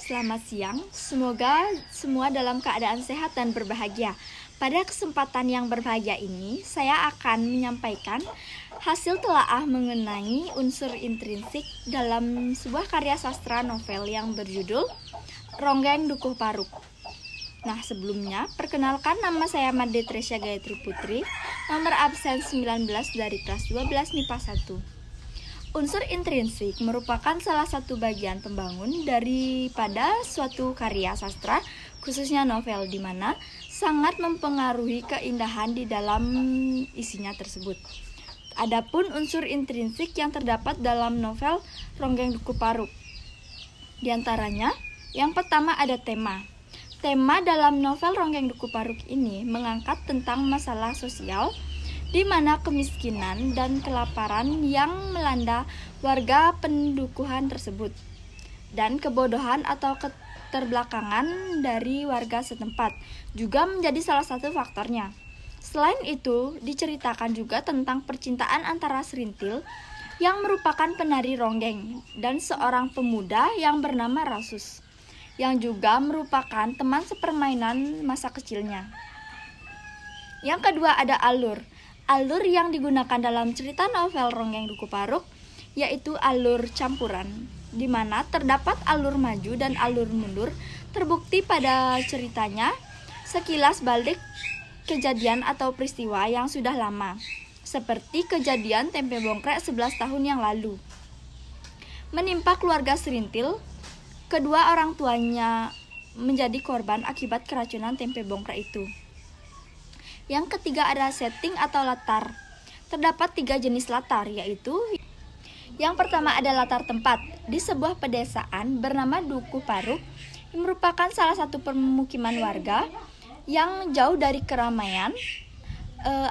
Selamat siang, semoga semua dalam keadaan sehat dan berbahagia. Pada kesempatan yang berbahagia ini, saya akan menyampaikan hasil telaah mengenai unsur intrinsik dalam sebuah karya sastra novel yang berjudul Ronggeng Dukuh Paruk. Nah, sebelumnya, perkenalkan nama saya Made Tresya Gayatri Putri, nomor absen 19 dari kelas 12 MIPA 1. Unsur intrinsik merupakan salah satu bagian pembangun daripada suatu karya sastra, khususnya novel, di mana sangat mempengaruhi keindahan di dalam isinya tersebut. Adapun unsur intrinsik yang terdapat dalam novel Ronggeng Dukuh Paruk, di antaranya yang pertama ada tema. Tema dalam novel Ronggeng Dukuh Paruk ini mengangkat tentang masalah sosial di mana kemiskinan dan kelaparan yang melanda warga pendukuhan tersebut, dan kebodohan atau keterbelakangan dari warga setempat juga menjadi salah satu faktornya. Selain itu, diceritakan juga tentang percintaan antara Serintil yang merupakan penari ronggeng dan seorang pemuda yang bernama Rasus, yang juga merupakan teman sepermainan masa kecilnya. Yang kedua ada alur. Alur yang digunakan dalam cerita novel Ronggeng Dukuh Paruk yaitu alur campuran, di mana terdapat alur maju dan alur mundur. Terbukti pada ceritanya sekilas balik kejadian atau peristiwa yang sudah lama, seperti kejadian tempe bongkrek 11 tahun yang lalu menimpa keluarga Serintil. Kedua orang tuanya menjadi korban akibat keracunan tempe bongkrek itu. Yang ketiga ada setting atau latar. Terdapat 3 jenis latar, yaitu yang pertama ada latar tempat di sebuah pedesaan bernama Dukuh Paruk, yang merupakan salah satu permukiman warga yang jauh dari keramaian.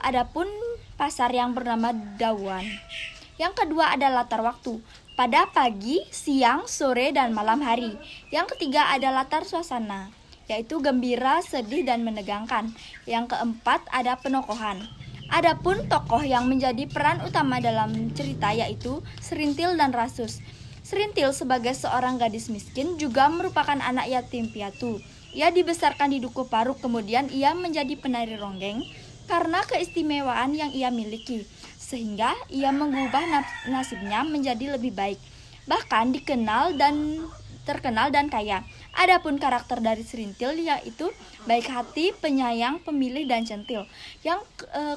Adapun pasar yang bernama Dawan. Yang kedua ada latar waktu, pada pagi, siang, sore, dan malam hari. Yang ketiga ada latar suasana, yaitu gembira, sedih, dan menegangkan. Yang keempat ada penokohan. Adapun tokoh yang menjadi peran utama dalam cerita yaitu Serintil dan Rasus. Serintil sebagai seorang gadis miskin juga merupakan anak yatim piatu. Ia dibesarkan di Dukuh Paruk, kemudian ia menjadi penari ronggeng karena keistimewaan yang ia miliki, sehingga ia mengubah nasibnya menjadi lebih baik, bahkan terkenal dan kaya. Adapun karakter dari Serintil yaitu baik hati, penyayang, pemilih, dan centil. Yang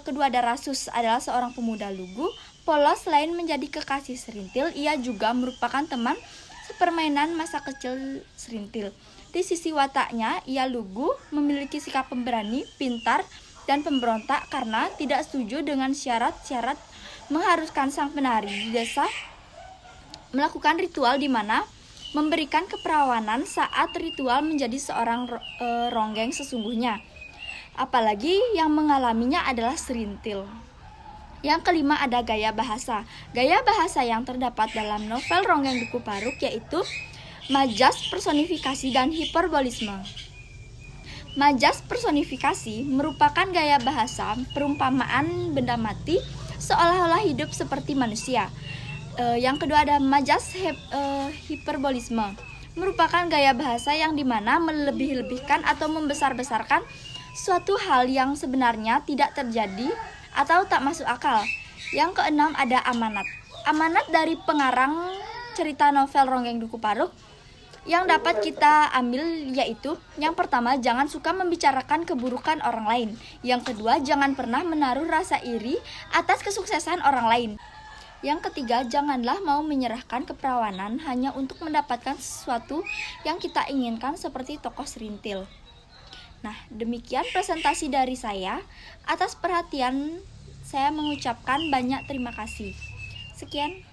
kedua ada Rasus, adalah seorang pemuda lugu, polos. Selain menjadi kekasih Serintil, ia juga merupakan teman sepermainan masa kecil Serintil. Di sisi wataknya, ia lugu, memiliki sikap pemberani, pintar, dan pemberontak karena tidak setuju dengan syarat-syarat mengharuskan sang penari di desa melakukan ritual di mana memberikan keperawanan saat ritual menjadi seorang ronggeng sesungguhnya. Apalagi yang mengalaminya adalah Serintil. Yang kelima ada gaya bahasa. Gaya bahasa yang terdapat dalam novel Ronggeng Dukuh Paruk yaitu majas, personifikasi, dan hiperbolisme. Majas personifikasi merupakan gaya bahasa perumpamaan benda mati seolah-olah hidup seperti manusia. Yang kedua ada majas hiperbolisme, merupakan gaya bahasa yang dimana melebih-lebihkan atau membesar-besarkan suatu hal yang sebenarnya tidak terjadi atau tak masuk akal. Yang keenam ada amanat. Amanat dari pengarang cerita novel Ronggeng Dukuh Paruk yang dapat kita ambil yaitu yang pertama, jangan suka membicarakan keburukan orang lain. Yang kedua, jangan pernah menaruh rasa iri atas kesuksesan orang lain. Yang ketiga, janganlah mau menyerahkan keperawanan hanya untuk mendapatkan sesuatu yang kita inginkan seperti tokoh Serintil. Nah, demikian presentasi dari saya. Atas perhatian saya mengucapkan banyak terima kasih. Sekian.